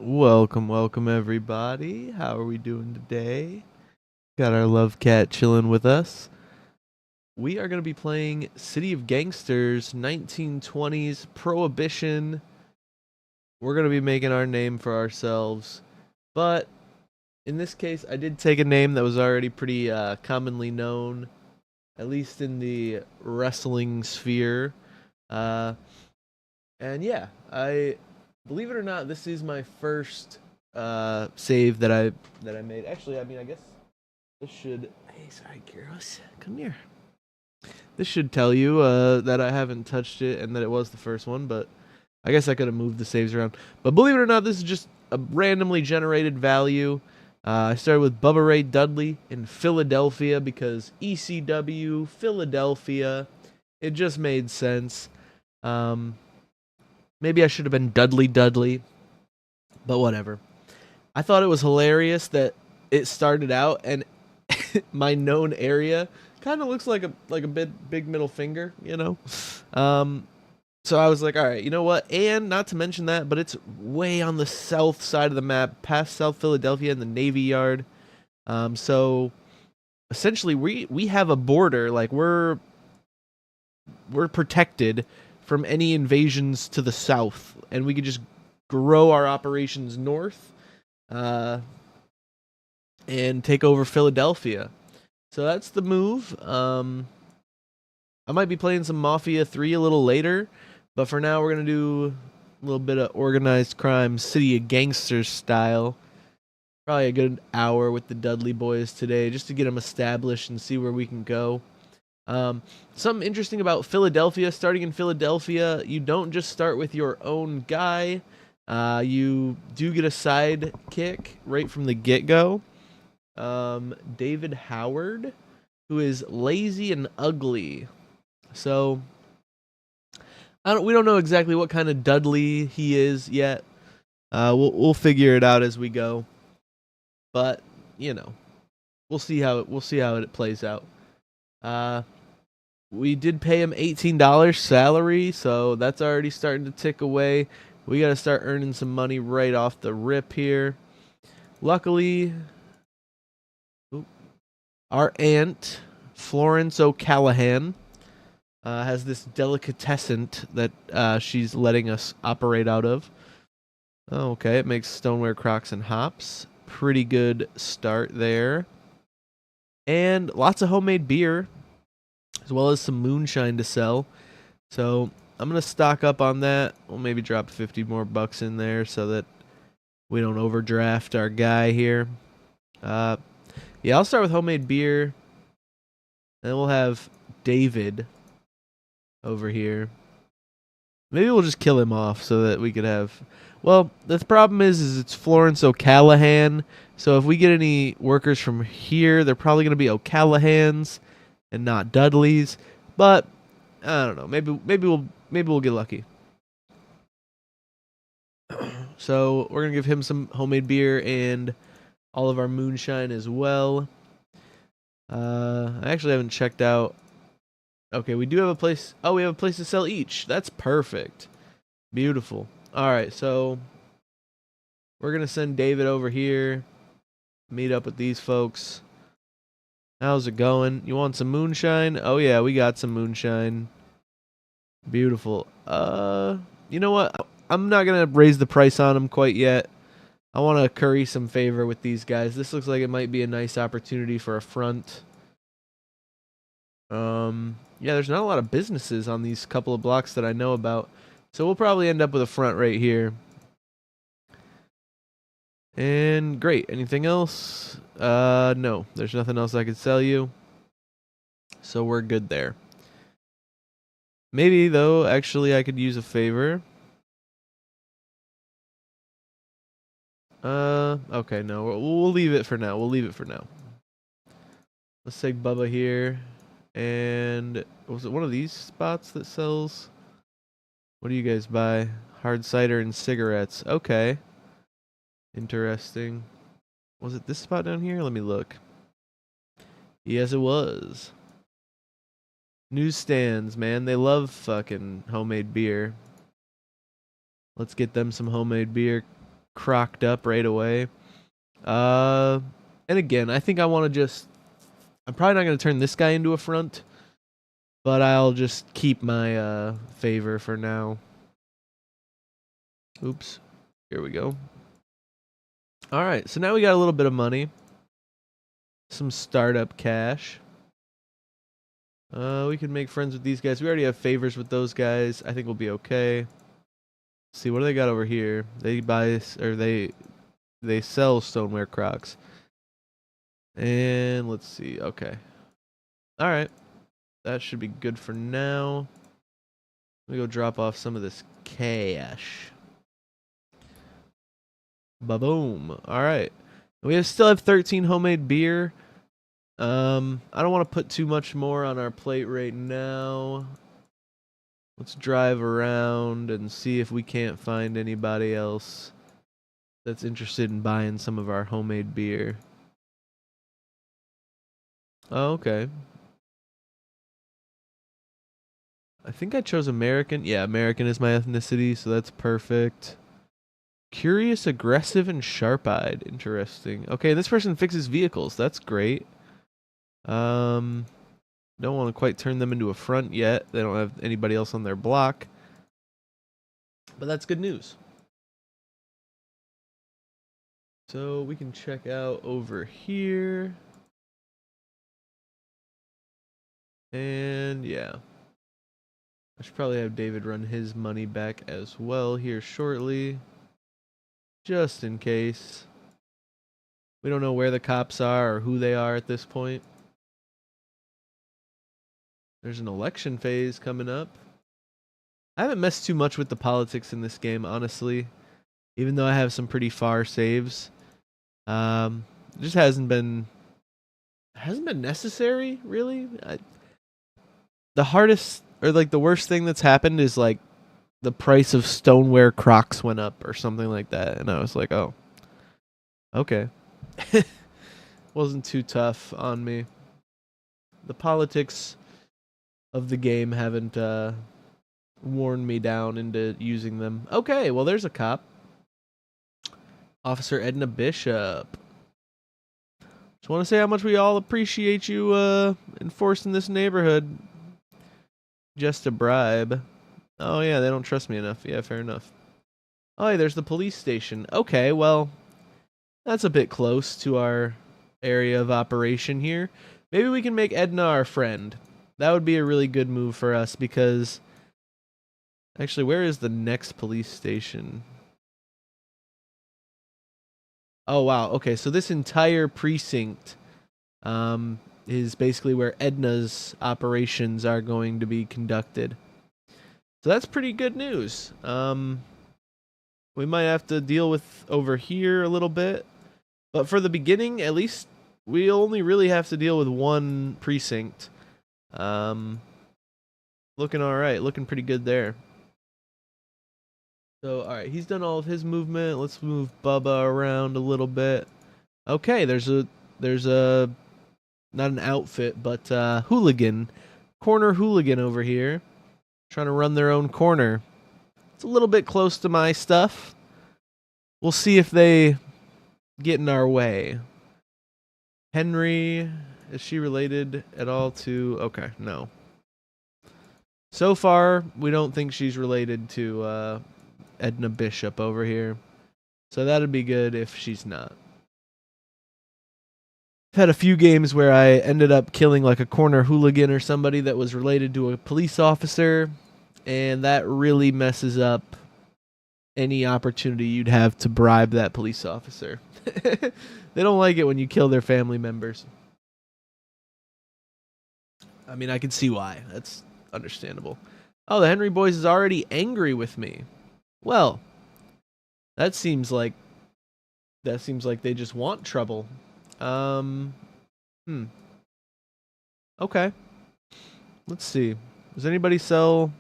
Welcome everybody. How are we doing today? Got our love cat chilling with us. We are going to be playing City of Gangsters 1920s Prohibition. We're going to be making our name for ourselves. But in this case, I did take a name that was already pretty commonly known, at least in the wrestling sphere. Uh, and yeah, I believe it or not, this is my first save that I made. Actually, I mean, I guess this should. Hey, sorry, Gyros, come here. This should tell you that I haven't touched it and that it was the first one, but I guess I could have moved the saves around. But believe it or not, this is just a randomly generated value. I started with Bubba Ray Dudley in Philadelphia because ECW, Philadelphia. It just made sense. Um, Maybe I should have been Dudley, but whatever. I thought it was hilarious that it started out and my known area kind of looks like a big middle finger, you know. Um, so I was like, all right, you know what? And not to mention that, but it's way on the south side of the map, past South Philadelphia and the Navy Yard. So essentially, we have a border, like we're protected from any invasions to the south, and we could just grow our operations north, uh, and take over Philadelphia. So that's the move. I might be playing some Mafia 3 a little later, but for now we're gonna do a little bit of organized crime, City of Gangsters style. Probably a good hour with the Dudley boys today, just to get them established and see where we can go. Something interesting about Philadelphia, starting in Philadelphia, you don't just start with your own guy. You do get a sidekick right from the get-go. David Howard, who is lazy and ugly. So, we don't know exactly what kind of Dudley he is yet. We'll figure it out as we go. But, you know, we'll see how it plays out. We did pay him $18 salary, so that's already starting to tick away. We got to start earning some money right off the rip here. Luckily, our aunt, Florence O'Callahan, has this delicatessen that she's letting us operate out of. Oh, okay, it makes stoneware, Crocs, and hops. Pretty good start there. And lots of homemade beer, as well as some moonshine to sell. So I'm going to stock up on that. We'll maybe drop 50 more bucks in there so that we don't overdraft our guy here. Yeah, I'll start with homemade beer. Then we'll have David over here. Maybe we'll just kill him off so that we could have... Well, the problem is it's Florence O'Callahan. So if we get any workers from here, they're probably going to be O'Callahans and not Dudleys. But I don't know. Maybe we'll get lucky. So we're gonna give him some homemade beer and all of our moonshine as well. I actually haven't checked out. Okay, we do have a place. Oh, we have a place to sell each. That's perfect. Beautiful. All right, so we're gonna send David over here. Meet up with these folks. How's it going? You want some moonshine? Oh yeah, we got some moonshine. Beautiful. You know what? I'm not gonna raise the price on them quite yet. I want to curry some favor with these guys. This looks like it might be a nice opportunity for a front. Yeah, there's not a lot of businesses on these couple of blocks that I know about, so we'll probably end up with a front right here. And great. Anything else? No. There's nothing else I could sell you. So we're good there. Maybe, though, actually I could use a favor. Okay, no. We'll leave it for now. Let's take Bubba here. And was it one of these spots that sells? What do you guys buy? Hard cider and cigarettes. Okay. Interesting. Was it this spot down here? Let me look. Yes, it was. Newsstands, man. They love fucking homemade beer. Let's get them some homemade beer. crocked up right away. And again, I think I want to just... I'm probably not going to turn this guy into a front, but I'll just keep my favor for now. Oops. Here we go. All right, so now we got a little bit of money. Some startup cash. We can make friends with these guys. We already have favors with those guys. I think we'll be okay. Let's see, what do they got over here? They buy, or they sell stoneware Crocs. And let's see. Okay. All right. That should be good for now. Let me go drop off some of this cash. Ba-boom. All right. We still have 13 homemade beer. I don't want to put too much more on our plate right now. Let's drive around and see if we can't find anybody else that's interested in buying some of our homemade beer. Oh, okay. I think I chose American. Yeah, American is my ethnicity, so that's perfect. Curious, aggressive, and sharp-eyed. Interesting. Okay, this person fixes vehicles. That's great. Don't want to quite turn them into a front yet. They don't have anybody else on their block. But that's good news. So we can check out over here. And yeah. I should probably have David run his money back as well here shortly. Just in case. We don't know where the cops are or who they are at this point. There's an election phase coming up. I haven't messed too much with the politics in this game, honestly. Even though I have some pretty far saves. It just hasn't been necessary, really. The hardest, or like the worst thing that's happened is like the price of stoneware Crocs went up or something like that. And I was like, oh, okay. Wasn't too tough on me. The politics of the game haven't worn me down into using them. Okay, well, there's a cop. Officer Edna Bishop. Just want to say how much we all appreciate you enforcing this neighborhood. Just a bribe. Oh, yeah, they don't trust me enough. Yeah, fair enough. Oh, hey, there's the police station. Okay, well, that's a bit close to our area of operation here. Maybe we can make Edna our friend. That would be a really good move for us because... Actually, where is the next police station? Oh, wow. Okay, so this entire precinct is basically where Edna's operations are going to be conducted. So that's pretty good news. We might have to deal with over here a little bit. But for the beginning, at least, we only really have to deal with one precinct. Looking alright. Looking pretty good there. So, alright, he's done all of his movement. Let's move Bubba around a little bit. Okay, there's a not an outfit, but hooligan. Corner hooligan over here. Trying to run their own corner. It's a little bit close to my stuff. We'll see if they get in our way. Henry, is she related at all to... Okay, no. So far, we don't think she's related to Edna Bishop over here. So that'd be good if she's not. I've had a few games where I ended up killing like a corner hooligan or somebody that was related to a police officer, and that really messes up any opportunity you'd have to bribe that police officer. They don't like it when you kill their family members. I mean, I can see why. That's understandable. Oh, the Henry boys is already angry with me. Well, that seems like they just want trouble. Okay. Let's see. Does anybody sell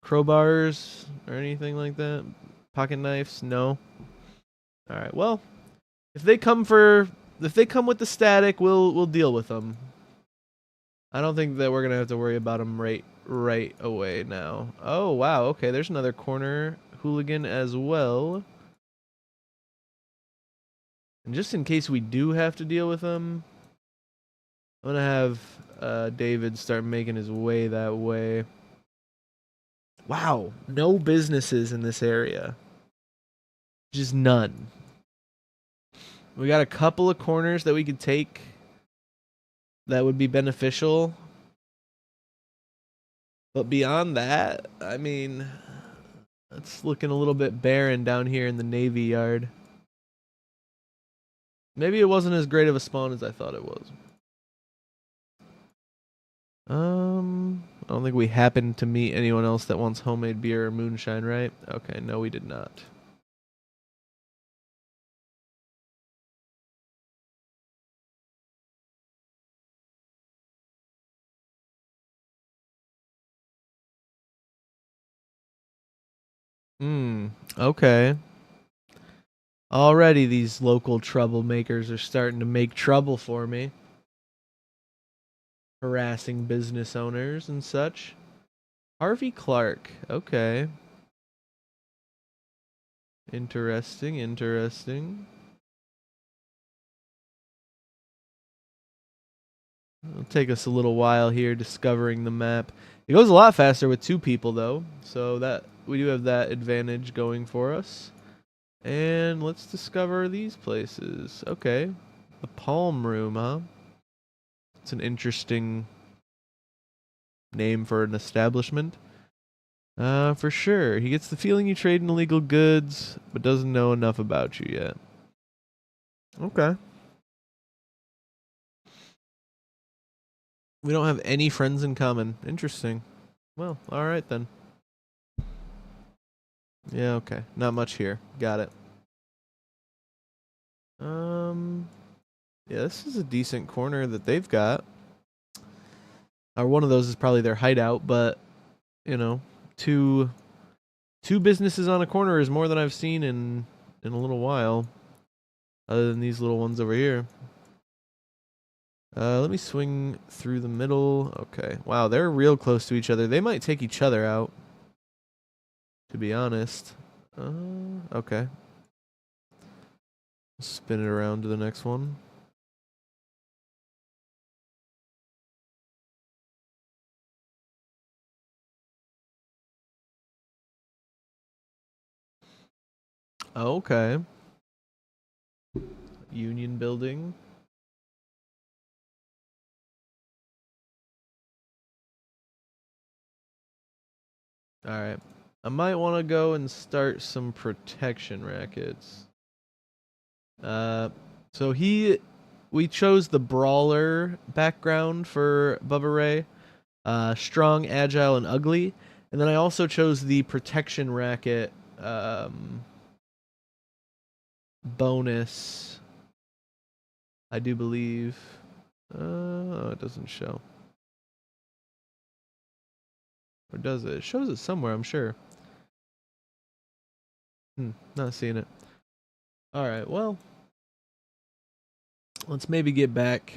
crowbars or anything like that? Pocket knives? No. All right. Well, if they come with the static, we'll deal with them. I don't think that we're gonna have to worry about them right away now. Oh wow. Okay. There's another corner hooligan as well. And just in case we do have to deal with them, I'm gonna have David start making his way that way. Wow, no businesses in this area. Just none. We got a couple of corners that we could take that would be beneficial. But beyond that, I mean, it's looking a little bit barren down here in the Navy Yard. Maybe it wasn't as great of a spawn as I thought it was. I don't think we happened to meet anyone else that wants homemade beer or moonshine, right? Okay, no, we did not. Okay. Already these local troublemakers are starting to make trouble for me. Harassing business owners and such. Harvey Clark. Okay. Interesting, interesting. It'll take us a little while here discovering the map. It goes a lot faster with 2 people though, so that we do have that advantage going for us. And let's discover these places. Okay. The Palm Room, huh? It's an interesting name for an establishment. For sure. He gets the feeling you trade in illegal goods, but doesn't know enough about you yet. Okay. We don't have any friends in common. Interesting. Well, alright then. Yeah, okay. Not much here. Got it. Yeah, this is a decent corner that they've got. Or one of those is probably their hideout, but you know, two businesses on a corner is more than I've seen in a little while. Other than these little ones over here. Let me swing through the middle. Okay. Wow, they're real close to each other. They might take each other out. To be honest. Okay. Spin it around to the next one. Okay. Union building. Alright. I might want to go and start some protection rackets. So we chose the brawler background for Bubba Ray. Strong, agile, and ugly. And then I also chose the protection racket bonus. I do believe. Oh, it doesn't show. Or does it? It shows it somewhere, I'm sure. Not seeing it. Alright, well. Let's maybe get back.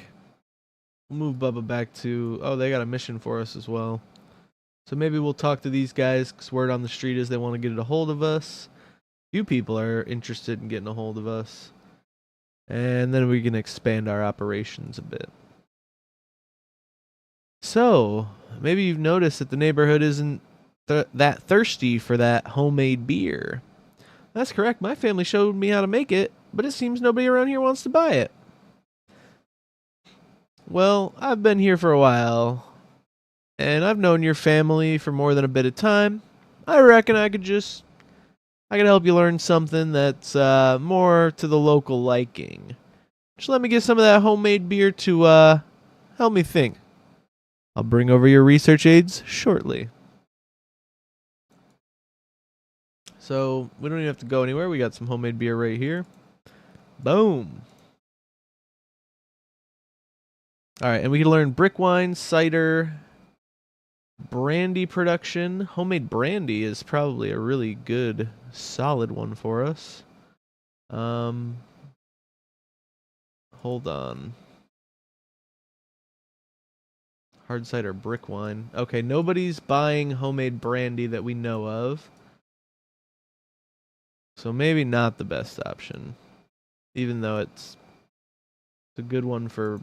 We'll move Bubba back to... Oh, they got a mission for us as well. So maybe we'll talk to these guys, because word on the street is they want to get a hold of us. Few people are interested in getting a hold of us. And then we can expand our operations a bit. So, maybe you've noticed that the neighborhood isn't that thirsty for that homemade beer. That's correct. My family showed me how to make it, but it seems nobody around here wants to buy it. Well, I've been here for a while, and I've known your family for more than a bit of time. I reckon I could help you learn something that's more to the local liking. Just let me get some of that homemade beer to help me think. I'll bring over your research aids shortly. So, we don't even have to go anywhere. We got some homemade beer right here. Boom. Alright, and we can learn brick wine, cider, brandy production. Homemade brandy is probably a really good, solid one for us. Hold on. Hard cider, brick wine. Okay, nobody's buying homemade brandy that we know of. So maybe not the best option. even though it's a good one for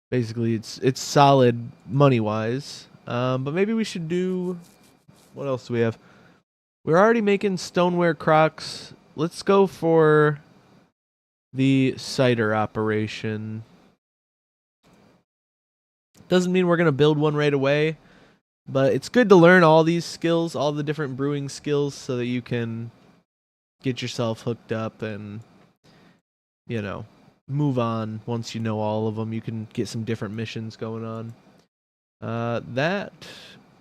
basically it's solid money wise. But maybe we should do, what else do we have? We're already making stoneware Crocs. Let's go for the cider operation. Doesn't mean we're gonna build one right away, but it's good to learn all these skills, all the different brewing skills, so that you can get yourself hooked up and, you know, move on. Once you know all of them, you can get some different missions going on. That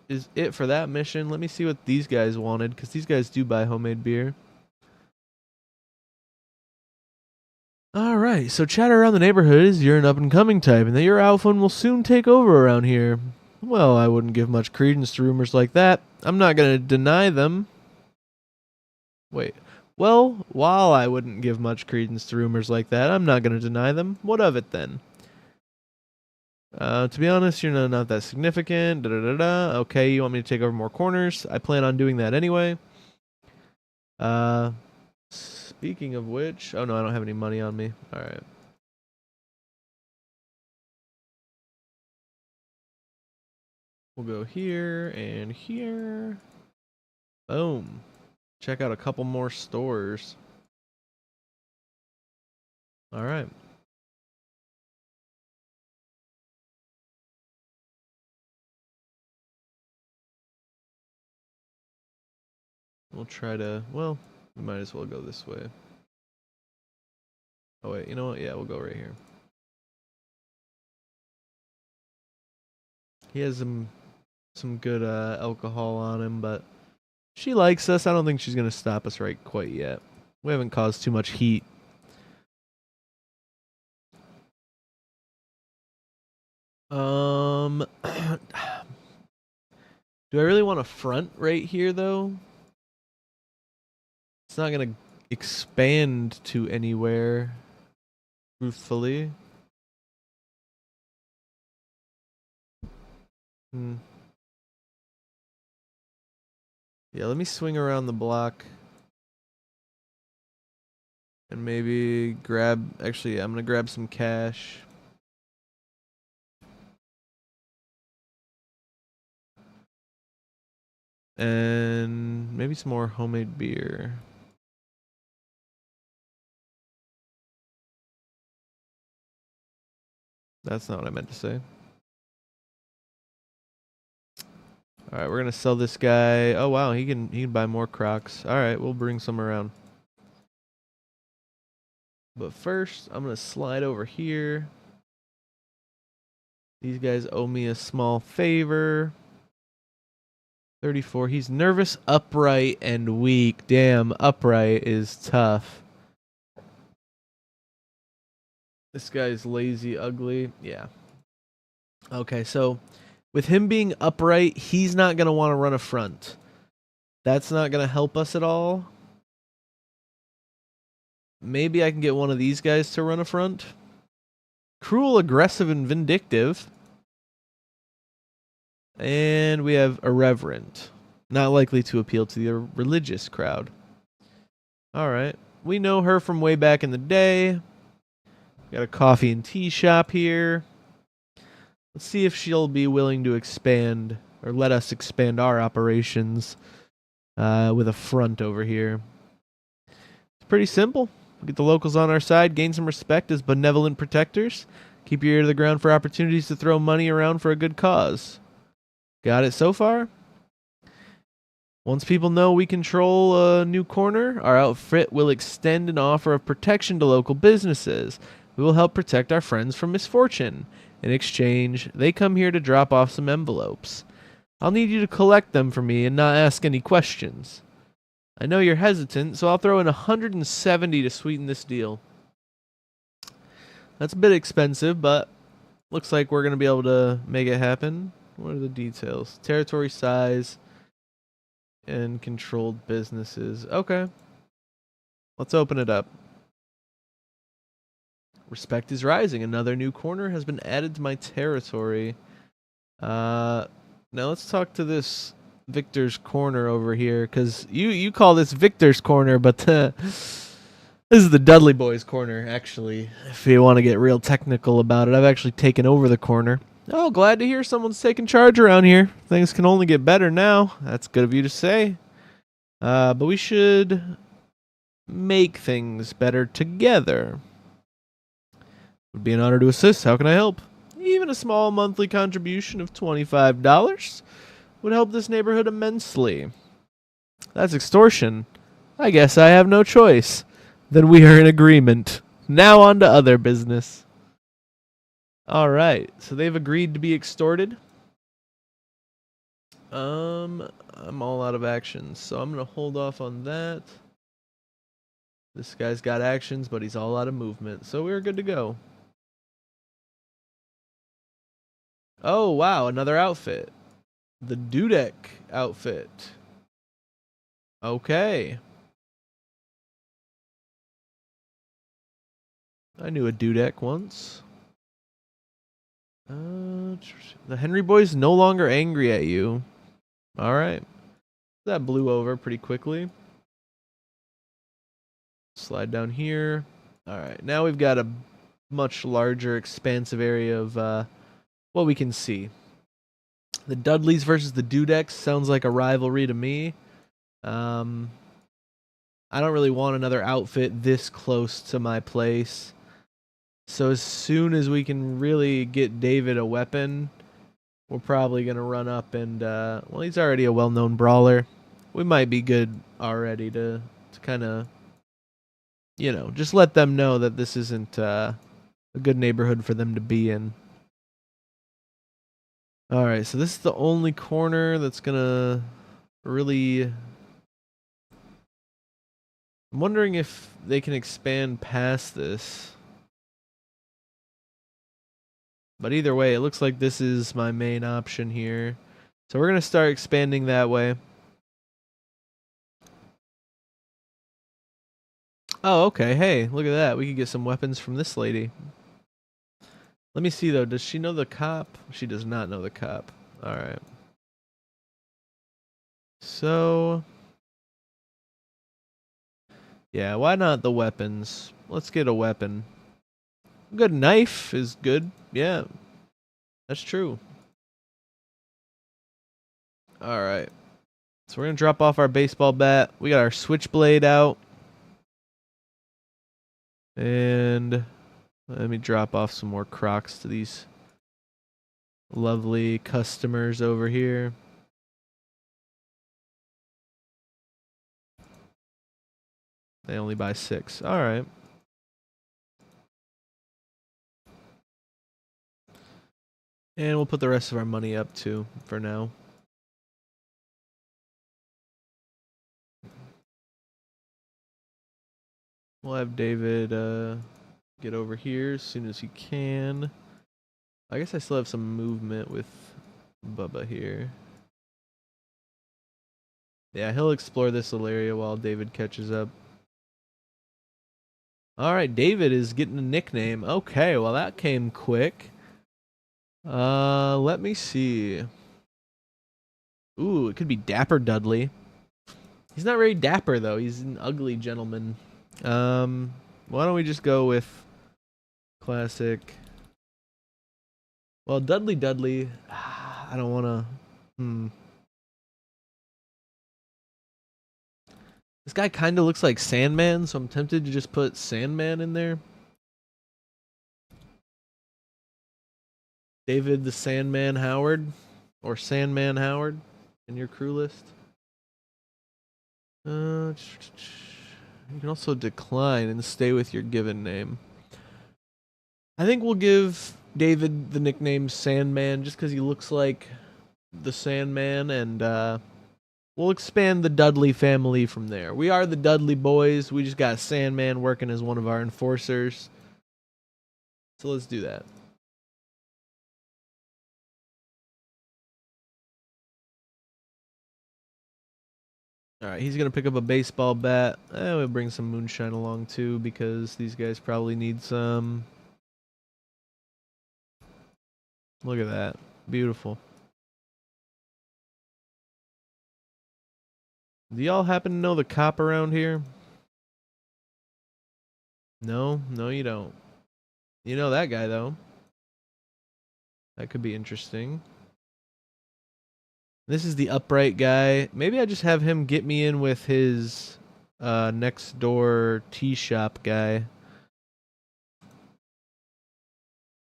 is it for that mission. Let me see what these guys wanted, because these guys do buy homemade beer. Alright, so chatter around the neighborhood is you're an up-and-coming type, and that your alpha will soon take over around here. Well, I wouldn't give much credence to rumors like that. I'm not going to deny them. Wait. Well, while I wouldn't give much credence to rumors like that, I'm not going to deny them. What of it, then? To be honest, you're not that significant. Da-da-da-da. Okay, you want me to take over more corners? I plan on doing that anyway. Speaking of which... Oh, no, I don't have any money on me. Alright. We'll go here and here. Boom. Check out a couple more stores. Alright. We'll try to... Well, we might as well go this way. Oh, wait. You know what? Yeah, we'll go right here. He has some good alcohol on him, but she likes us. I don't think she's going to stop us right quite yet. We haven't caused too much heat. Do I really want a front right here, though? It's not going to expand to anywhere, truthfully. Yeah, let me swing around the block. And maybe grab... Actually, I'm going to grab some cash. And maybe some more homemade beer. That's not what I meant to say. Alright, we're gonna sell this guy. Oh wow, he can buy more Crocs. Alright, we'll bring some around. But first, I'm gonna slide over here. These guys owe me a small favor. 34. He's nervous, upright, and weak. Damn, upright is tough. This guy's lazy, ugly. Yeah. Okay, so with him being upright, he's not going to want to run a front. That's not going to help us at all. Maybe I can get one of these guys to run a front. Cruel, aggressive, and vindictive. And we have irreverent. Not likely to appeal to the religious crowd. Alright. We know her from way back in the day. Got a coffee and tea shop here. Let's see if she'll be willing to expand, or let us expand our operations with a front over here. It's pretty simple. Get the locals on our side, gain some respect as benevolent protectors. Keep your ear to the ground for opportunities to throw money around for a good cause. Got it so far? Once people know we control a new corner, our outfit will extend an offer of protection to local businesses. We will help protect our friends from misfortune. In exchange, they come here to drop off some envelopes. I'll need you to collect them for me and not ask any questions. I know you're hesitant, so I'll throw in 170 to sweeten this deal. That's a bit expensive, but looks like we're going to be able to make it happen. What are the details? Territory size and controlled businesses. Okay. Let's open it up. Respect is rising. Another new corner has been added to my territory. Now let's talk to this Victor's Corner over here, because you call this Victor's Corner, but this is the Dudley Boys Corner, actually, if you want to get real technical about it. I've actually taken over the corner. Oh, glad to hear someone's taking charge around here. Things can only get better now. That's good of you to say. But we should make things better together. Would be an honor to assist. How can I help? Even a small monthly contribution of $25 would help this neighborhood immensely. That's extortion. I guess I have no choice. Then we are in agreement. Now on to other business. Alright, so they've agreed to be extorted. I'm all out of actions, so I'm going to hold off on that. This guy's got actions, but he's all out of movement, so we're good to go. Oh, wow, another outfit. The Dudek outfit. Okay. I knew a Dudek once. The Henry boy's no longer angry at you. Alright. That blew over pretty quickly. Slide down here. Alright, now we've got a much larger, expansive area of what we can see. The Dudleys versus the Dudeks sounds like a rivalry to me. I don't really want another outfit this close to my place. So as soon as we can really get David a weapon, we're probably going to run up and, well, he's already a well-known brawler. We might be good already to kind of, you know, just let them know that this isn't a good neighborhood for them to be in. Alright, so this is the only corner that's going to really... I'm wondering if they can expand past this. But either way, it looks like this is my main option here. So we're going to start expanding that way. Oh, okay. Hey, look at that. We could get some weapons from this lady. Let me see, though. Does she know the cop? She does not know the cop. Alright. So... yeah, why not the weapons? Let's get a weapon. A good knife is good. Yeah, that's true. Alright. So we're going to drop off our baseball bat. We got our switchblade out. And let me drop off some more Crocs to these lovely customers over here. They only buy 6. Alright. And we'll put the rest of our money up too, for now. We'll have David get over here as soon as he can. I guess I still have some movement with Bubba here. Yeah, he'll explore this little area while David catches up. Alright, David is getting a nickname. Okay, well that came quick. Let me see. Ooh, it could be Dapper Dudley. He's not very dapper though. He's an ugly gentleman. Why don't we just go with classic? Well, Dudley. I don't want to. This guy kind of looks like Sandman, so I'm tempted to just put Sandman in there. David the Sandman Howard, or Sandman Howard in your crew list. You can also decline and stay with your given name. I think we'll give David the nickname Sandman just because he looks like the Sandman, and we'll expand the Dudley family from there. We are the Dudley boys. We just got Sandman working as one of our enforcers. So let's do that. Alright, he's going to pick up a baseball bat. We'll bring some moonshine along too because these guys probably need some. Look at that. Beautiful. Do y'all happen to know the cop around here? No, you don't. You know that guy though. That could be interesting. This is the upright guy. Maybe I just have him get me in with his next door tea shop guy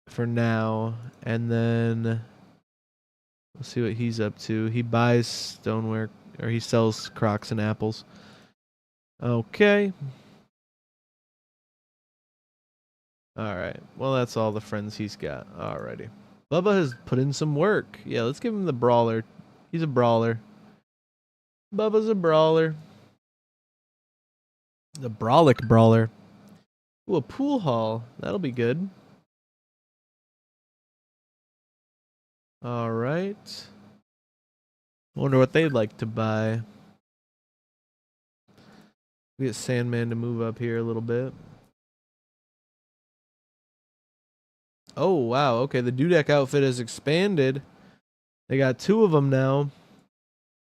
for now, and then we'll see what he's up to. He buys stoneware, or he sells Crocs and apples. Okay. Alright. Well, that's all the friends he's got. Alrighty. Bubba has put in some work. Yeah, let's give him the brawler. He's a brawler. Bubba's a brawler. The Brawlic brawler. Ooh, a pool hall. That'll be good. Alright. Wonder what they'd like to buy. We get Sandman to move up here a little bit. Oh, wow. Okay, the Dudek outfit has expanded. They got 2 of them now.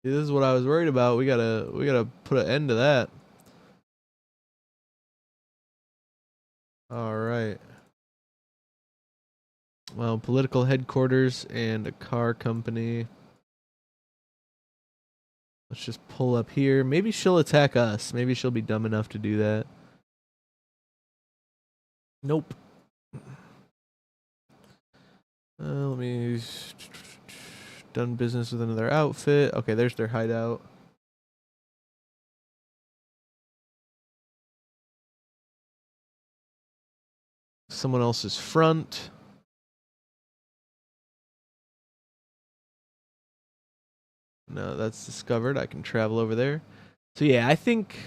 See, this is what I was worried about. We gotta put an end to that. All right. Well, political headquarters and a car company. Let's just pull up here. Maybe she'll attack us. Maybe she'll be dumb enough to do that. Nope. Let me... Done business with another outfit. Okay, there's their hideout. Someone else's front. No, that's discovered. I can travel over there. So yeah, I think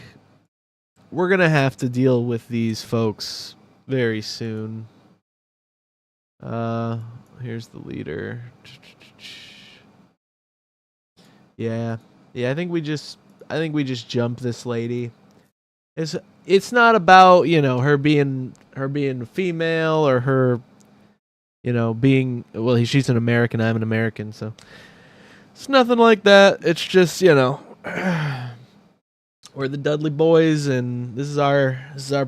we're going to have to deal with these folks very soon. Here's the leader. Yeah. Yeah, I think we just jump this lady. It's not about, you know, her being female or her, you know, being, well, she's an American, I'm an American, so it's nothing like that. It's just, you know, we're the Dudley boys and this is our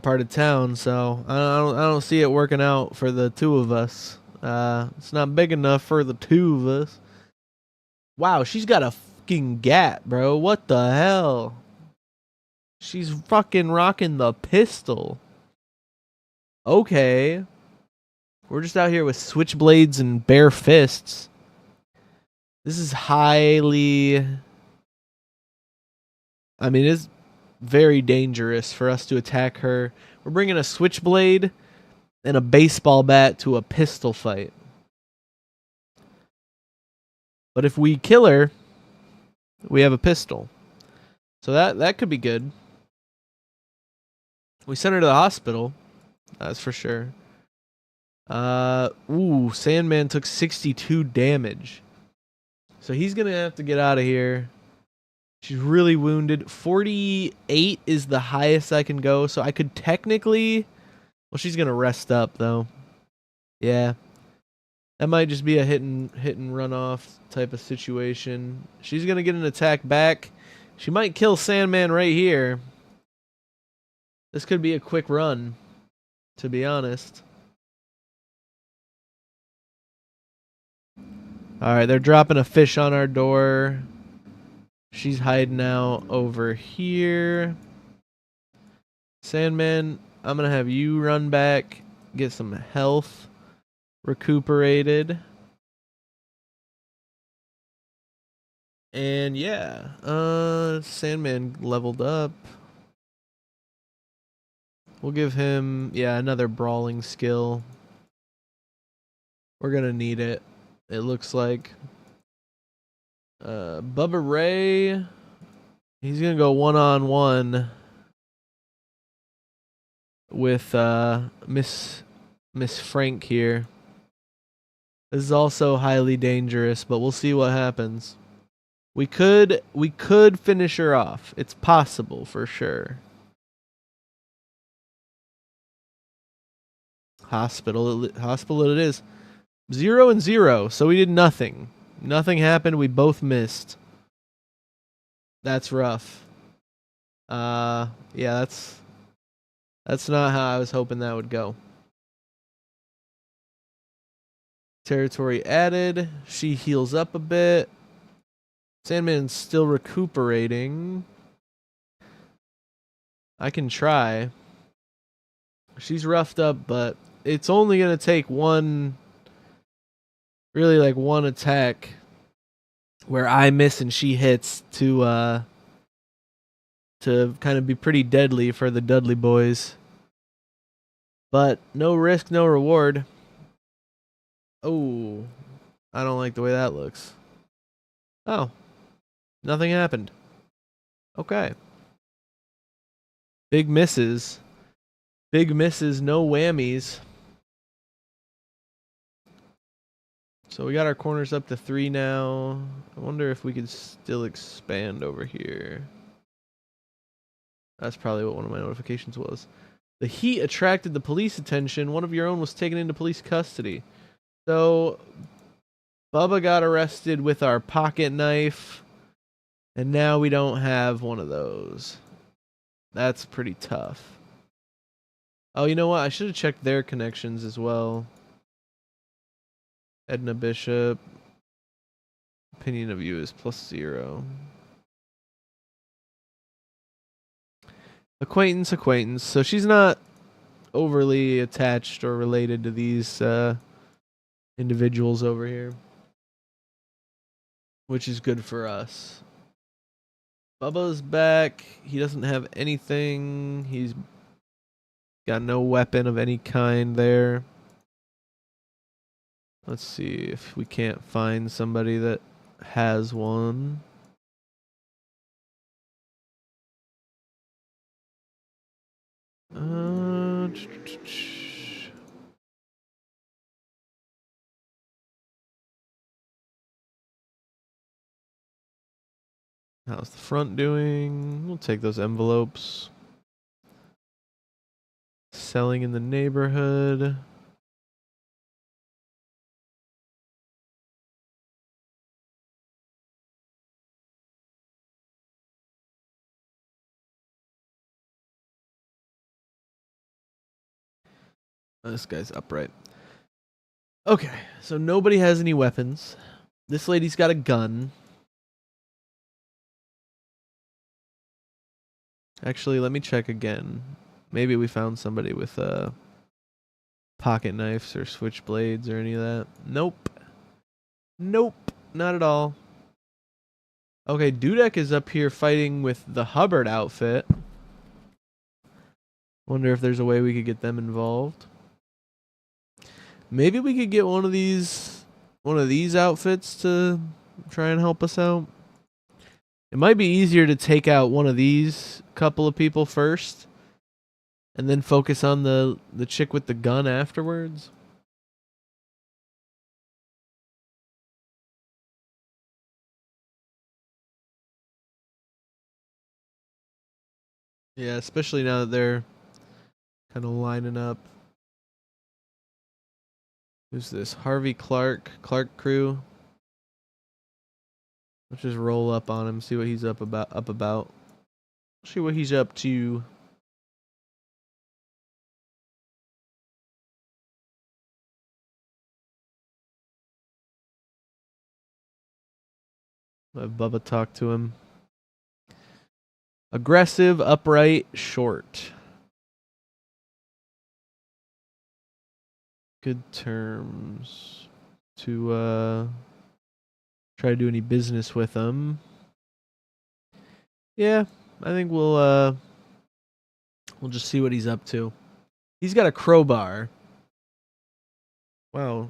part of town, so I don't see it working out for the 2 of us. It's not big enough for the 2 of us. Wow, she's got a fucking gat, bro. What the hell? She's fucking rocking the pistol. Okay. We're just out here with switchblades and bare fists. This is highly... I mean, it's very dangerous for us to attack her. We're bringing a switchblade and a baseball bat to a pistol fight. But if we kill her, we have a pistol. So that could be good. We sent her to the hospital. That's for sure. Ooh, Sandman took 62 damage. So he's going to have to get out of here. She's really wounded. 48 is the highest I can go. So I could technically... Well, she's going to rest up, though. Yeah. That might just be a hit and run off type of situation. She's going to get an attack back. She might kill Sandman right here. This could be a quick run, to be honest. Alright, they're dropping a fish on our door. She's hiding out over here. Sandman, I'm going to have you run back, get some health recuperated. And yeah, Sandman leveled up. We'll give him, yeah, another brawling skill. We're going to need it, it looks like. Bubba Ray, he's going to go one-on-one with Miss Frank here. This is also highly dangerous, but we'll see what happens. We could finish her off. It's possible for sure. Hospital it is. 0 and 0, so we did nothing. Nothing happened. We both missed. That's rough. Yeah, that's not how I was hoping that would go. Territory added. She heals up a bit. Sandman's still recuperating. I can try. She's roughed up, but it's only going to take one, really like one attack where I miss and she hits to kind of be pretty deadly for the Dudley boys. But no risk, no reward. Oh, I don't like the way that looks. Oh, nothing happened. Okay. Big misses. Big misses, no whammies. So we got our corners up to 3 now. I wonder if we could still expand over here. That's probably what one of my notifications was. The heat attracted the police attention. One of your own was taken into police custody. So Bubba got arrested with our pocket knife. And now we don't have one of those. That's pretty tough. Oh, you know what? I should have checked their connections as well. Edna Bishop. Opinion of you is +0. Acquaintance. So she's not overly attached or related to these individuals over here, which is good for us. Bubba's back. He doesn't have anything. He's got no weapon of any kind there. Let's see if we can't find somebody that has one. How's the front doing? We'll take those envelopes. Selling in the neighborhood. This guy's upright. Okay, so nobody has any weapons. This lady's got a gun. Actually, let me check again. Maybe we found somebody with pocket knives or switchblades or any of that. Nope. Nope. Not at all. Okay, Dudek is up here fighting with the Hubbard outfit. Wonder if there's a way we could get them involved. Maybe we could get one of these outfits to try and help us out. It might be easier to take out one of these couple of people first and then focus on the chick with the gun afterwards. Yeah, especially now that they're kind of lining up. Who's this? Harvey Clark crew. Let's just roll up on him, see what he's up about. See what he's up to. Let Bubba talk to him. Aggressive, upright, short. Good terms to try to do any business with him. Yeah, I think we'll just see what he's up to. He's got a crowbar. Wow.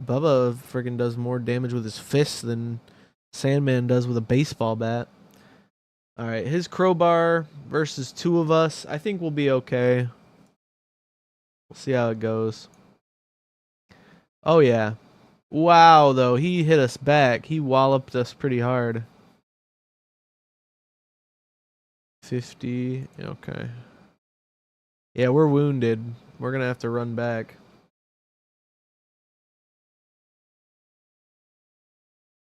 Bubba friggin' does more damage with his fists than Sandman does with a baseball bat. Alright, his crowbar versus 2 of us. I think we'll be okay. We'll see how it goes. Oh, yeah. Wow, though. He hit us back. He walloped us pretty hard. 50. Okay. Yeah, we're wounded. We're going to have to run back.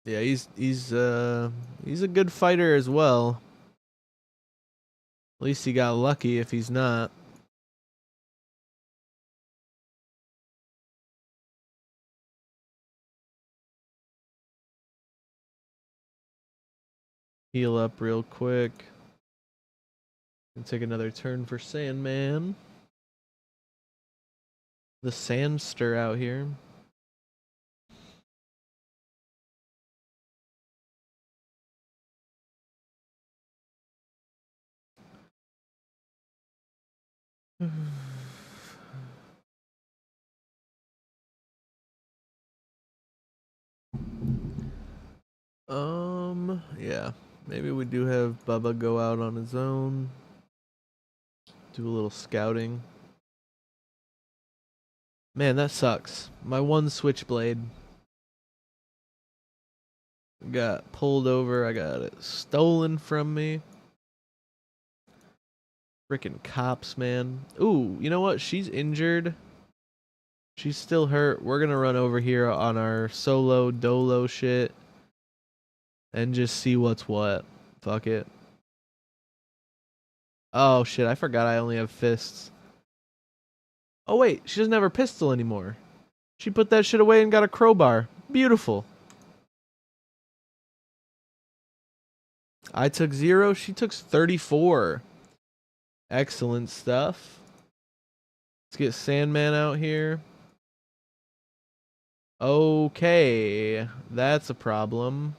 Yeah, he's a good fighter as well. At least he got lucky if he's not. Heal up real quick. And take another turn for Sandman. The Sandster out here. Yeah. Maybe we do have Bubba go out on his own. Do a little scouting. Man, that sucks. My one switchblade got pulled over. I got it stolen from me. Freaking cops, man. Ooh, you know what? She's injured. She's still hurt. We're gonna run over here on our solo dolo shit and just see what's what. Fuck it. Oh shit, I forgot I only have fists. Oh wait, she doesn't have her pistol anymore. She put that shit away and got a crowbar. Beautiful. I took 0, she took 34. Excellent stuff. Let's get Sandman out here. Okay, that's a problem.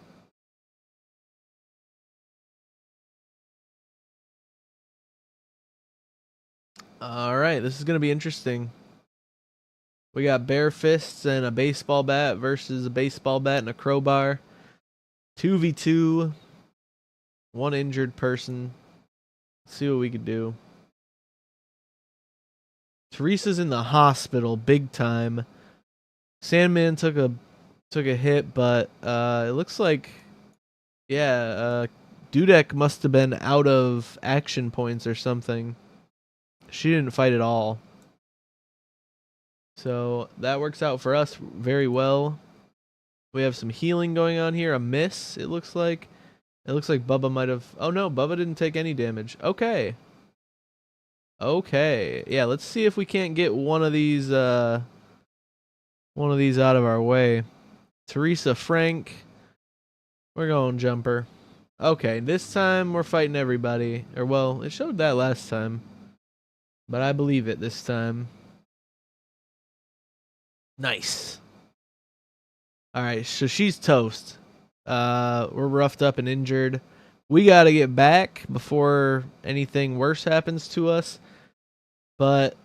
Alright, this is going to be interesting. We got bare fists and a baseball bat versus a baseball bat and a crowbar. 2v2. One injured person. Let's see what we can do. Teresa's in the hospital big time. Sandman took a hit, but it looks like Dudek must have been out of action points or something. She didn't fight at all. So that works out for us very well. We have some healing going on here. A miss, it looks like. It looks like Bubba might have... Oh no, Bubba didn't take any damage. Okay. Okay. Yeah, let's see if we can't get one of these out of our way. Teresa, Frank. We're going jumper. Okay, this time we're fighting everybody. Or well, it showed that last time. But I believe it this time. Nice. Alright, so she's toast. We're roughed up and injured. We gotta get back before anything worse happens to us. But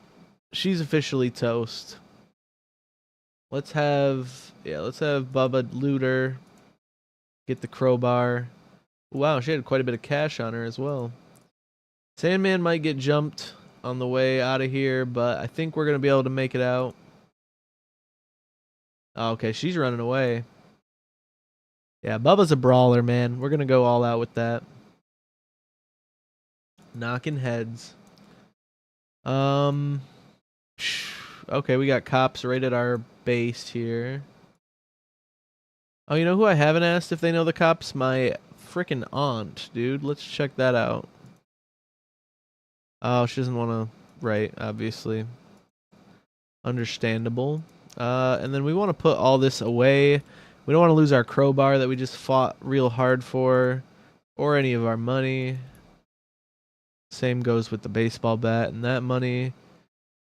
she's officially toast. Let's have Bubba loot her. Get the crowbar. Wow, she had quite a bit of cash on her as well. Sandman might get jumped on the way out of here, but I think we're gonna be able to make it out. Oh, okay, she's running away. Yeah, Bubba's a brawler, man. We're gonna go all out with that. Knocking heads. Okay, we got cops right at our base here. Oh, you know who I haven't asked if they know the cops? My freaking aunt, dude. Let's check that out. Oh, she doesn't want to write, obviously. Understandable. And then we want to put all this away. We don't want to lose our crowbar that we just fought real hard for, or any of our money. Same goes with the baseball bat and that money.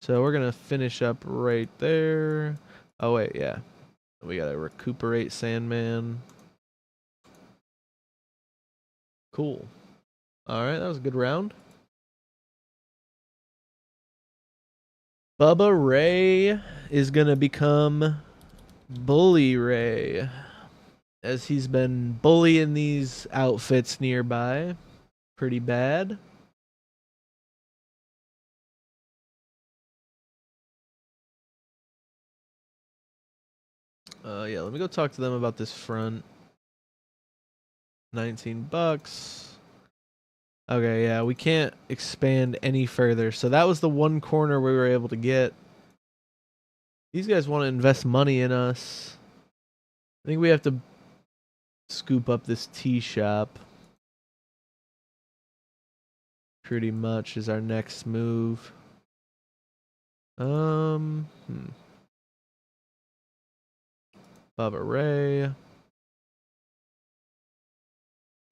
So we're going to finish up right there. Oh, wait, yeah. We got to recuperate Sandman. Cool. Alright, that was a good round. Bubba Ray is going to become Bully Ray, as he's been bullying these outfits nearby. Pretty bad. Yeah, let me go talk to them about this front. 19 bucks. Okay, yeah, we can't expand any further. So that was the one corner we were able to get. These guys want to invest money in us. I think we have to scoop up this tea shop. Pretty much is our next move. Bubba Ray.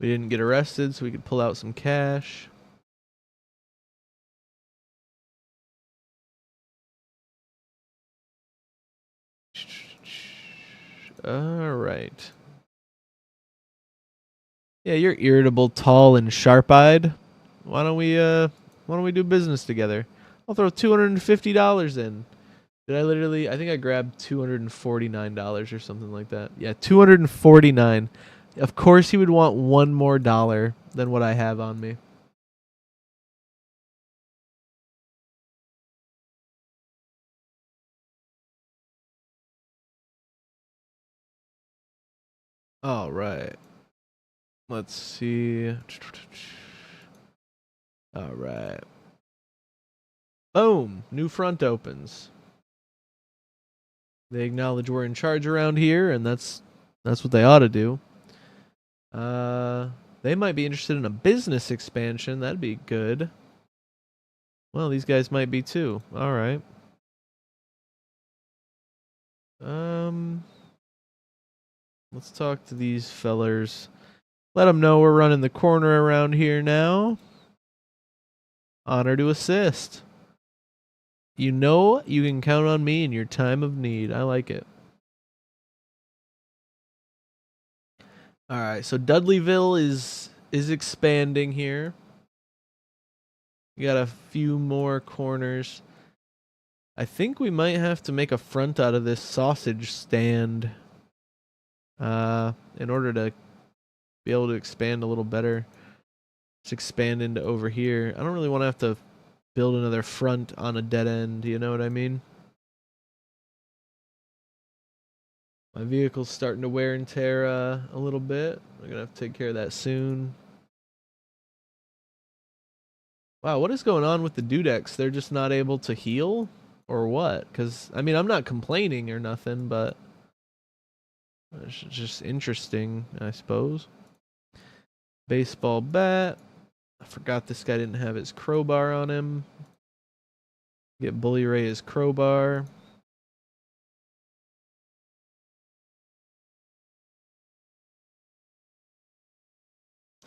We didn't get arrested, so we could pull out some cash. All right. Yeah, you're irritable, tall, and sharp-eyed. Why don't we do business together? I'll throw $250 in. Did I literally? I think I grabbed $249 or something like that. Yeah, 249. Of course, he would want one more dollar than what I have on me. All right. Let's see. All right. Boom. New front opens. They acknowledge we're in charge around here, and that's what they ought to do. They might be interested in a business expansion. That'd be good. Well, these guys might be too. All right. Let's talk to these fellers. Let them know we're running the corner around here now. Honor to assist. You know you can count on me in your time of need. I like it. All right, so Dudleyville is expanding here. We got a few more corners. I think we might have to make a front out of this sausage stand in order to be able to expand a little better. Just expand into over here. I don't really want to have to build another front on a dead end, you know what I mean? My vehicle's starting to wear and tear a little bit. I'm going to have to take care of that soon. Wow, what is going on with the Dudex? They're just not able to heal? Or what? Because, I mean, I'm not complaining or nothing, but it's just interesting, I suppose. Baseball bat. I forgot this guy didn't have his crowbar on him. Get Bully Ray his crowbar.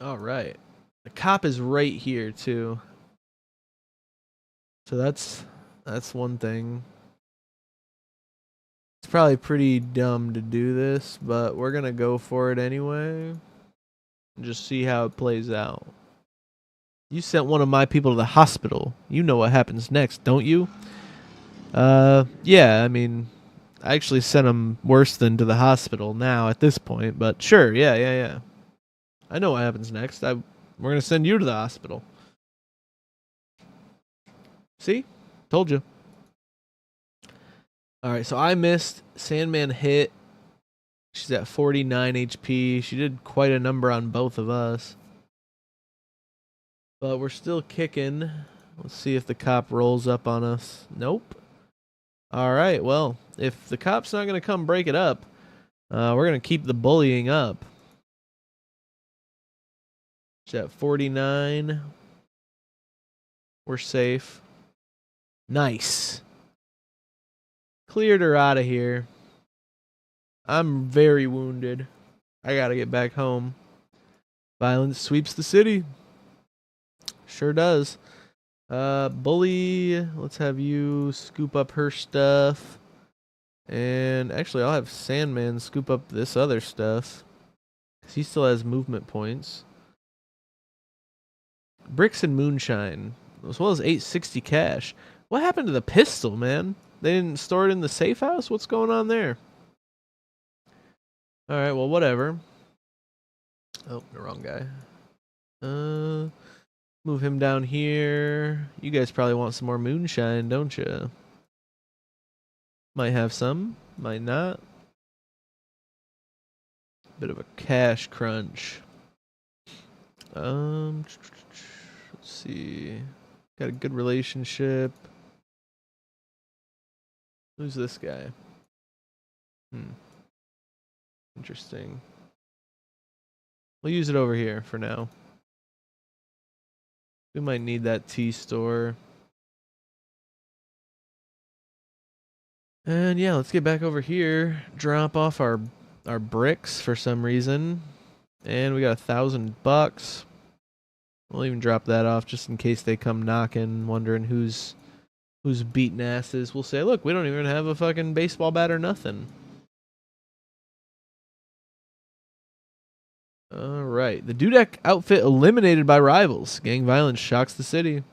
All right. The cop is right here, too. So that's one thing. It's probably pretty dumb to do this, but we're going to go for it anyway. And just see how it plays out. You sent one of my people to the hospital. You know what happens next, don't you? Yeah, I mean, I actually sent him worse than to the hospital now at this point, but sure, yeah. I know what happens next. We're going to send you to the hospital. See? Told you. All right, so I missed. Sandman hit. She's at 49 HP. She did quite a number on both of us. But we're still kicking. Let's see if the cop rolls up on us. Nope. All right, well, if the cop's not going to come break it up, we're going to keep the bullying up. She's at 49. We're safe. Nice. Cleared her out of here. I'm very wounded. I got to get back home. Violence sweeps the city. Sure does. Bully, let's have you scoop up her stuff. And actually, I'll have Sandman scoop up this other stuff. Because he still has movement points. Bricks and moonshine, as well as 860 cash. What happened to the pistol, man? They didn't store it in the safe house? What's going on there? Alright, well, whatever. Oh, the wrong guy. Move him down here. You guys probably want some more moonshine, don't you? Might have some, might not. Bit of a cash crunch. Let's see. Got a good relationship. Who's this guy? Interesting. We'll use it over here for now. We might need that tea store. And yeah, let's get back over here. Drop off our bricks for some reason. And we got $1,000. We'll even drop that off just in case they come knocking, wondering who's beating asses. We'll say, look, we don't even have a fucking baseball bat or nothing. Alright. The Dudek outfit eliminated by rivals. Gang violence shocks the city.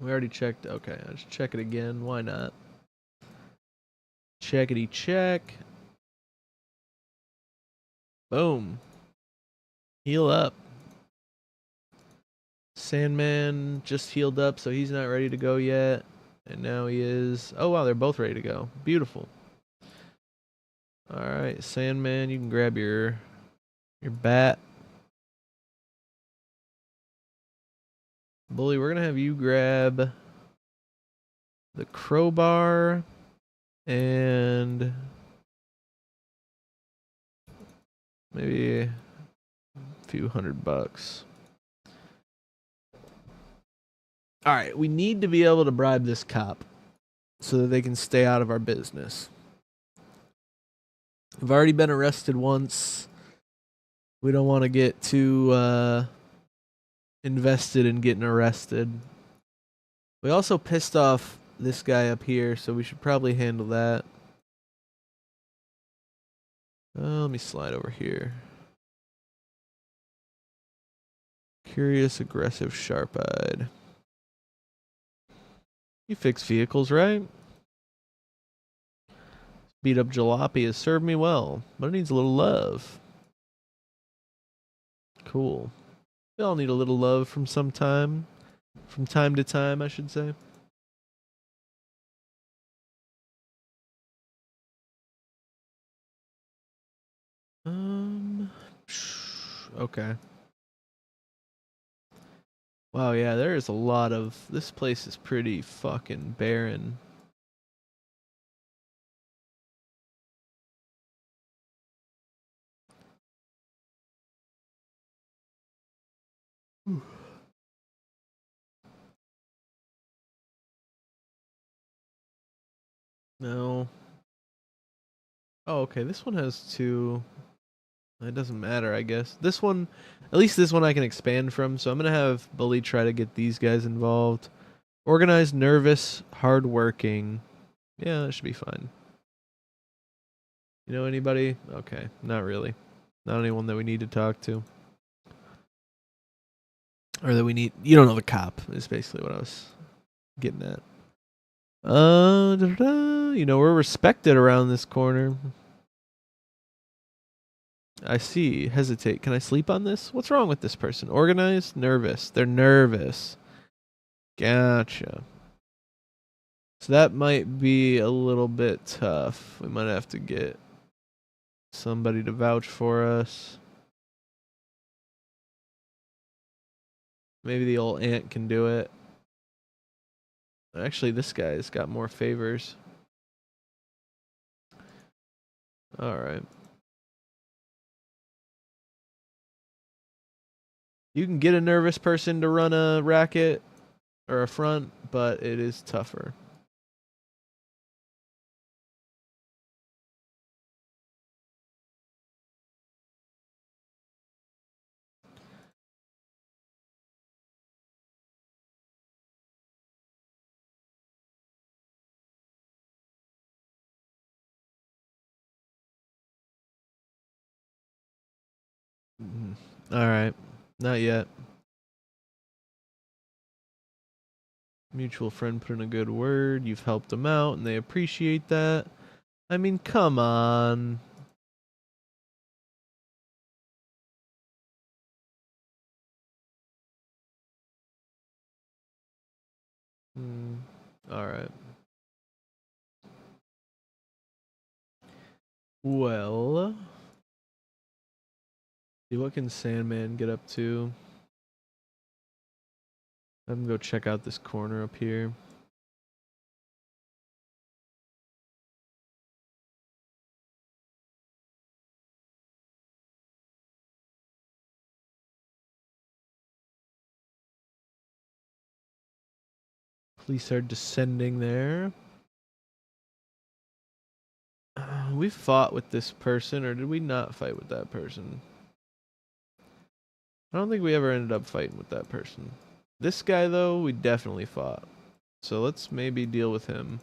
We already checked. Okay, I'll just check it again. Why not? Checkity check. Boom. Heal up. Sandman just healed up, so he's not ready to go yet. And now he is. Oh, wow, they're both ready to go. Beautiful. Alright, Sandman, you can grab your bat. Bully, we're going to have you grab the crowbar and maybe a few $100. Alright, we need to be able to bribe this cop so that they can stay out of our business. I've already been arrested once. We don't want to get too invested in getting arrested. We also pissed off this guy up here, so we should probably handle that. Let me slide over here. Curious, aggressive, sharp-eyed. You fix vehicles, right? Beat up jalopy has served me well, but it needs a little love. Cool. We all need a little love from time to time, I should say. Okay. Wow, yeah, there is a lot of... This place is pretty fucking barren. No. Oh, okay, this one has two... It doesn't matter, I guess. This one... At least this one I can expand from, so I'm gonna have Bully try to get these guys involved. Organized, nervous, hardworking. Yeah, that should be fine. You know anybody? Okay, not really. Not anyone that we need to talk to. Or that we need... You don't know the cop, is basically what I was getting at. You know, we're respected around this corner. I see. Hesitate. Can I sleep on this? What's wrong with this person? Organized? Nervous. They're nervous. Gotcha. So that might be a little bit tough. We might have to get somebody to vouch for us. Maybe the old aunt can do it. Actually, this guy's got more favors. Alright. You can get a nervous person to run a racket or a front, but it is tougher. Alright. Not yet. Mutual friend put in a good word. You've helped them out, and they appreciate that. I mean, come on. Alright. Well... See, what can Sandman get up to? I'm gonna go check out this corner up here. Police are descending there. We fought with this person, or did we not fight with that person? I don't think we ever ended up fighting with that person. This guy, though, we definitely fought. So let's maybe deal with him.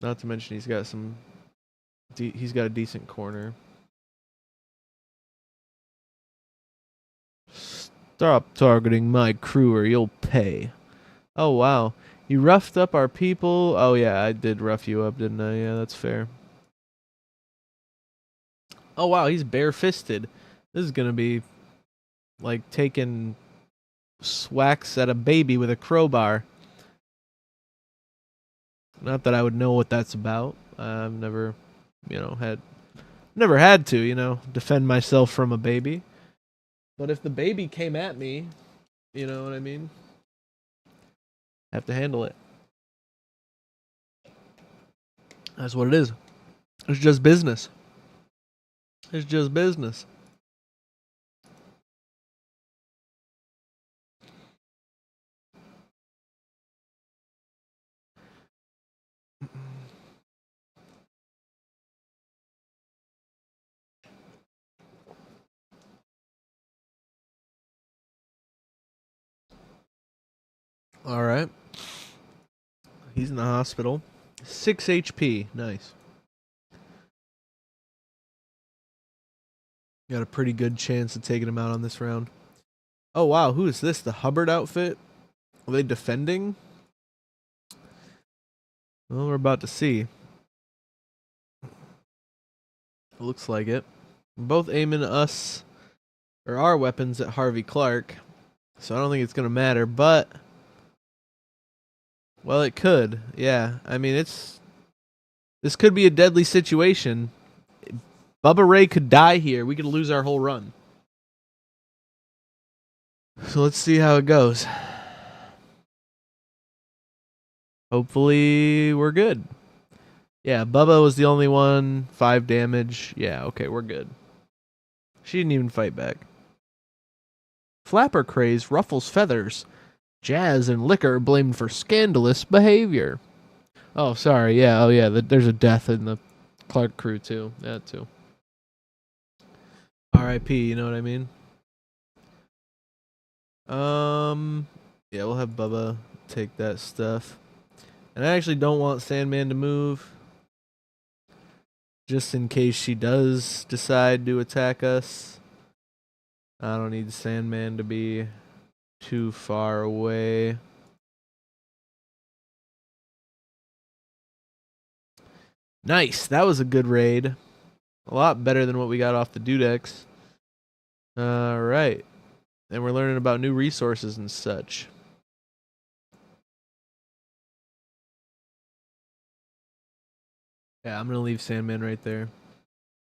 Not to mention he's got he's got a decent corner. Stop targeting my crew or you'll pay. Oh, wow. You roughed up our people. Oh, yeah, I did rough you up, didn't I? Yeah, that's fair. Oh, wow, he's bare-fisted. This is going to be like taking swacks at a baby with a crowbar. Not that I would know what that's about. I've never, never had to, defend myself from a baby. But if the baby came at me, you know what I mean? I have to handle it. That's what it is. It's just business. It's just business. All right. He's in the hospital. 6 HP. Nice. Got a pretty good chance of taking him out on this round. Oh, wow. Who is this? The Hubbard outfit? Are they defending? Well, we're about to see. Looks like it. We're both aiming our weapons at Harvey Clark. So I don't think it's going to matter, but... Well, it could. Yeah. I mean, this could be a deadly situation. Bubba Ray could die here. We could lose our whole run. So let's see how it goes. Hopefully we're good. Yeah, Bubba was the only one. 5 damage. Yeah, okay, we're good. She didn't even fight back. Flapper craze ruffles feathers. Jazz and liquor blamed for scandalous behavior. Oh, sorry. Yeah, oh yeah, there's a death in the Clark crew too. That too. R.I.P., you know what I mean? Yeah, we'll have Bubba take that stuff. And I actually don't want Sandman to move. Just in case she does decide to attack us. I don't need Sandman to be too far away. Nice. That was a good raid. A lot better than what we got off the Dudex. Alright. And we're learning about new resources and such. Yeah, I'm going to leave Sandman right there.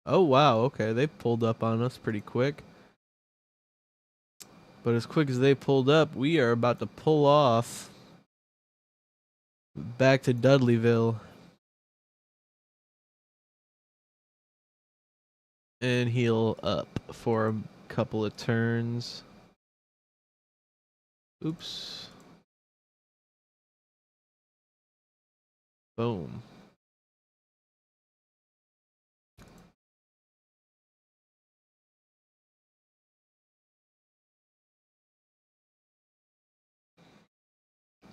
Oh, wow. Okay, they pulled up on us pretty quick. But as quick as they pulled up, we are about to pull off back to Dudleyville. And heal up for a couple of turns. Oops. Boom.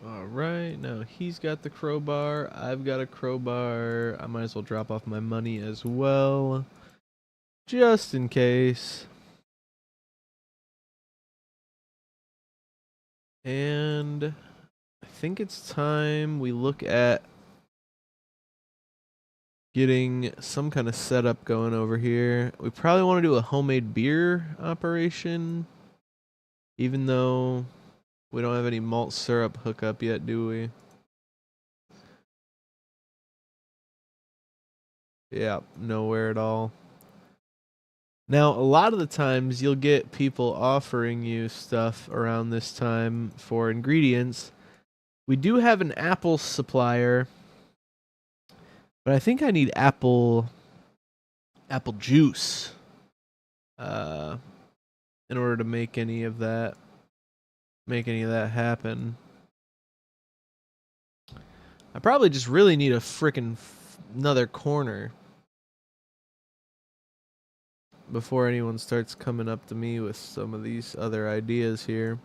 Alright, now he's got the crowbar. I've got a crowbar. I might as well drop off my money as well. Just in case. And I think it's time we look at getting some kind of setup going over here. We probably want to do a homemade beer operation. Even though we don't have any malt syrup hookup yet, do we? Yeah, nowhere at all. Now, a lot of the times you'll get people offering you stuff around this time for ingredients. We do have an apple supplier, but I think I need apple juice. in order to make any of that happen. I probably just really need a frickin' another corner before anyone starts coming up to me with some of these other ideas here.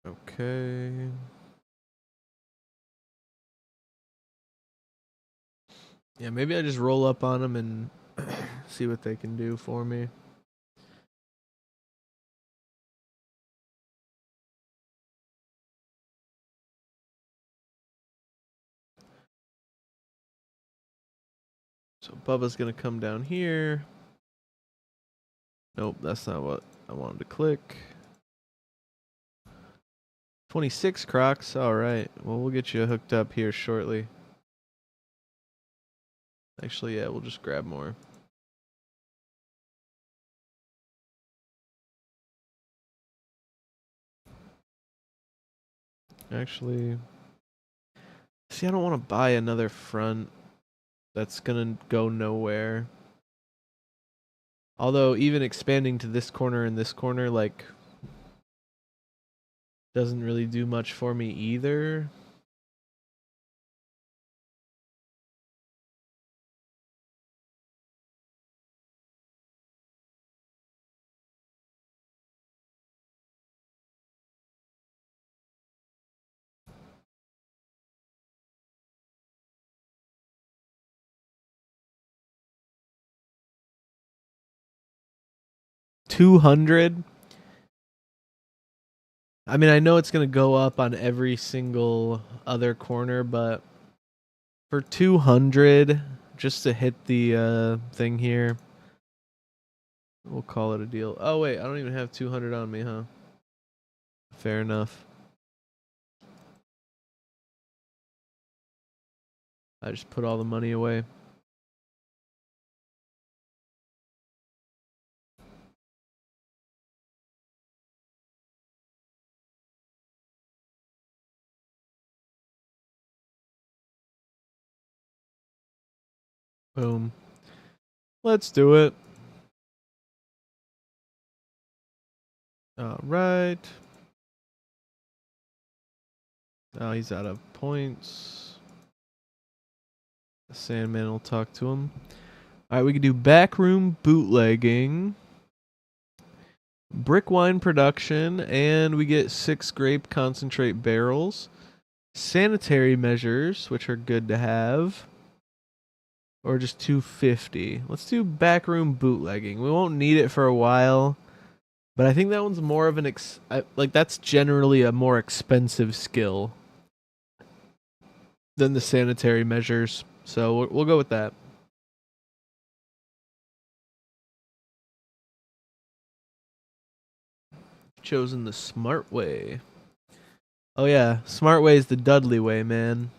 Okay. Yeah, maybe I just roll up on them and see what they can do for me. So Bubba's gonna come down here. Nope, that's not what I wanted to click. 26 Crocs. All right. Well, we'll get you hooked up here shortly. Actually, yeah, we'll just grab more. Actually, see, I don't want to buy another front. That's gonna go nowhere. Although, even expanding to this corner and this corner, like, doesn't really do much for me either. $200. I mean, I know it's gonna go up on every single other corner, but for 200, just to hit the thing here, we'll call it a deal. Oh wait, I don't even have 200 on me, huh? Fair enough. I just put all the money away. Boom. Let's do it. All right. Oh, he's out of points. The Sandman will talk to him. All right, we can do backroom bootlegging, brick wine production, and we get 6 grape concentrate barrels. Sanitary measures, which are good to have, or just 250. Let's do backroom bootlegging. We won't need it for a while, but I think that one's more of an like that's generally a more expensive skill than the sanitary measures. So we'll go with that. Chosen the smart way. Oh yeah, smart way is the Dudley way, man.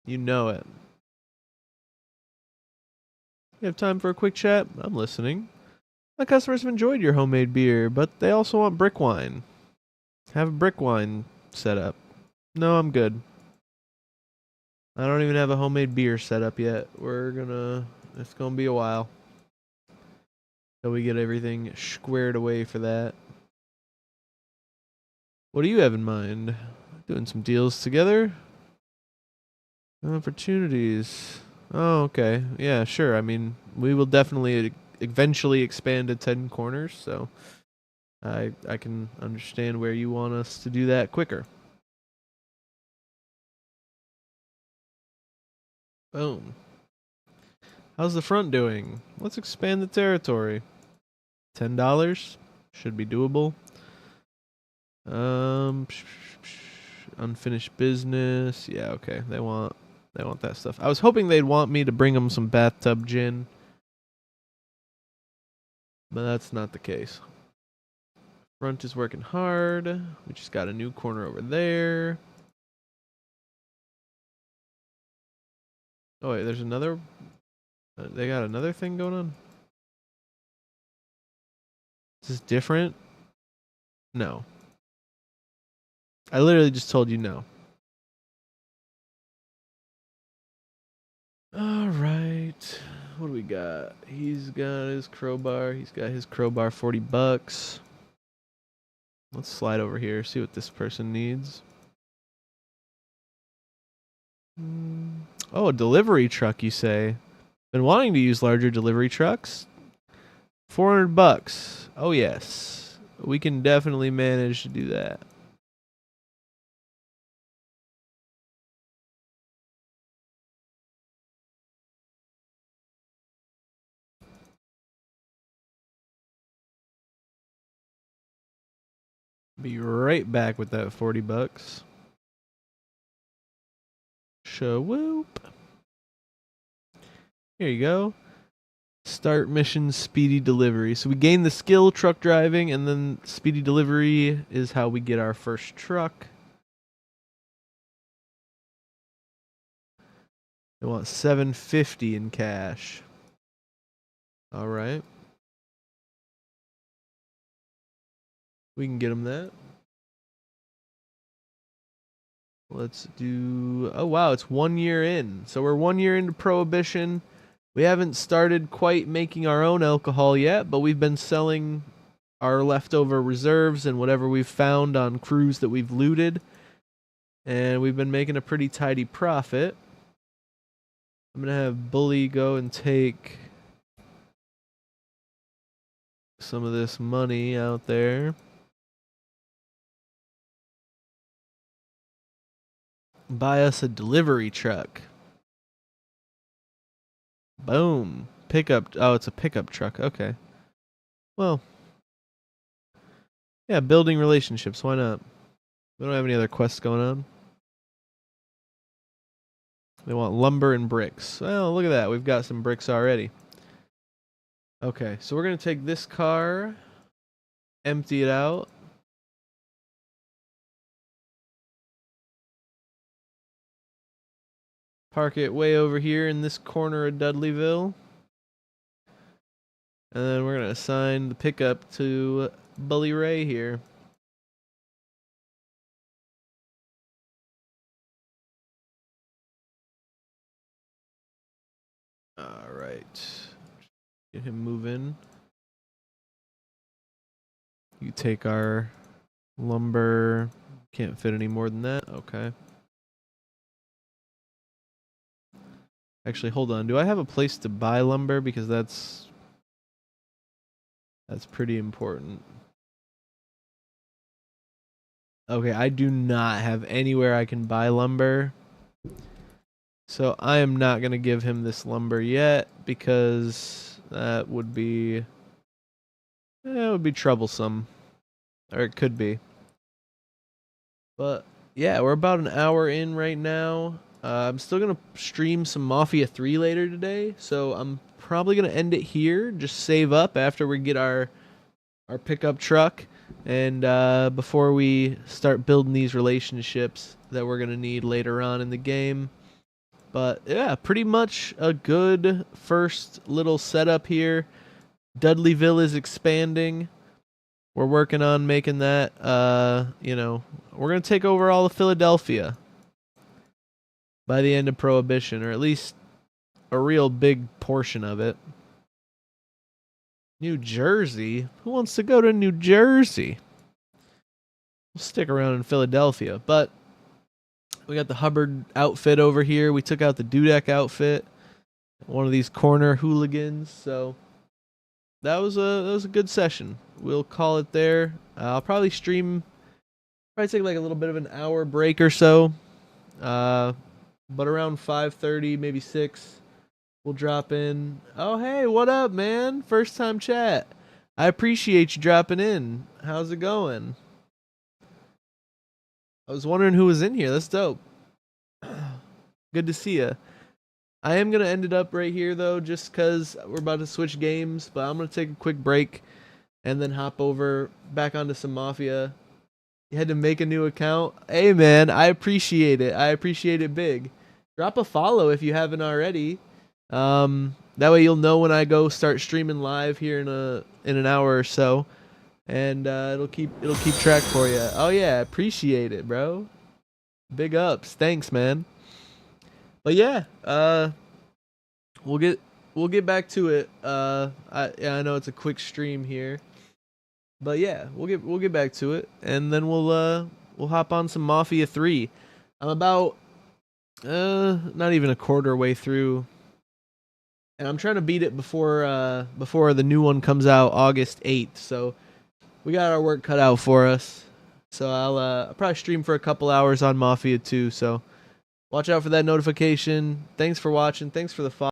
You know it. You have time for a quick chat? I'm listening. My customers have enjoyed your homemade beer, but they also want brick wine. Have a brick wine set up. No, I'm good. I don't even have a homemade beer set up yet. It's gonna be a while till we get everything squared away for that. What do you have in mind? Doing some deals together? Opportunities. Oh, okay. Yeah, sure. I mean, we will definitely eventually expand to 10 corners, so I can understand where you want us to do that quicker. Boom. How's the front doing? Let's expand the territory. $10 should be doable. Unfinished business. Yeah, okay. They want that stuff. I was hoping they'd want me to bring them some bathtub gin, but that's not the case. Front is working hard. We just got a new corner over there. Oh wait, there's another. They got another thing going on. Is this different? No. I literally just told you no. All right. What do we got? He's got his crowbar. He's got his crowbar, $40. Let's slide over here, see what this person needs. Oh, a delivery truck, you say? Been wanting to use larger delivery trucks? $400. Oh, yes. We can definitely manage to do that. Be right back with that $40. Whoop. Here you go. Start mission speedy delivery. So we gain the skill truck driving, and then speedy delivery is how we get our first truck. They want $750 in cash. All right. We can get them that. Let's do... Oh, wow. It's 1 year in. So we're 1 year into Prohibition. We haven't started quite making our own alcohol yet, but we've been selling our leftover reserves and whatever we've found on crews that we've looted. And we've been making a pretty tidy profit. I'm going to have Bully go and take some of this money out there. Buy us a delivery truck. Boom. Pickup. Oh, it's a pickup truck. Okay. Well. Yeah, building relationships. Why not? We don't have any other quests going on. They want lumber and bricks. Well, look at that. We've got some bricks already. Okay, so we're going to take this car, empty it out. Park it way over here in this corner of Dudleyville. And then we're going to assign the pickup to Bully Ray here. All right. Get him moving. You take our lumber. Can't fit any more than that. Okay. Actually, hold on. Do I have a place to buy lumber? Because that's pretty important. Okay, I do not have anywhere I can buy lumber. So I am not going to give him this lumber yet because that would be troublesome. Or it could be. But yeah, we're about an hour in right now. I'm still going to stream some Mafia 3 later today, so I'm probably going to end it here. Just save up after we get our pickup truck and before we start building these relationships that we're going to need later on in the game. But yeah, pretty much a good first little setup here. Dudleyville is expanding. We're working on making that, we're going to take over all of Philadelphia by the end of Prohibition, or at least a real big portion of it. New Jersey? Who wants to go to New Jersey? We'll stick around in Philadelphia, but we got the Hubbard outfit over here. We took out the Dudek outfit, one of these corner hooligans, so that was a good session. We'll call it there. I'll probably stream, take like a little bit of an hour break or so. But around 5:30, maybe 6, we'll drop in. Oh, hey, what up, man? First time chat. I appreciate you dropping in. How's it going? I was wondering who was in here. That's dope. Good to see ya. I am going to end it up right here, though, just because we're about to switch games. But I'm going to take a quick break and then hop over back onto some Mafia. You had to make a new account. Hey, man, I appreciate it. I appreciate it big. Drop a follow if you haven't already. That way you'll know when I go start streaming live here in an hour or so, and it'll keep track for you. Oh yeah, appreciate it, bro. Big ups. Thanks, man. But yeah, we'll get back to it. I know it's a quick stream here, but yeah, we'll get back to it, and then we'll hop on some Mafia 3. I'm about not even a quarter way through, and I'm trying to beat it before the new one comes out August 8th. So we got our work cut out for us. So I'll probably stream for a couple hours on Mafia 2. So watch out for that notification. Thanks for watching. Thanks for the follow.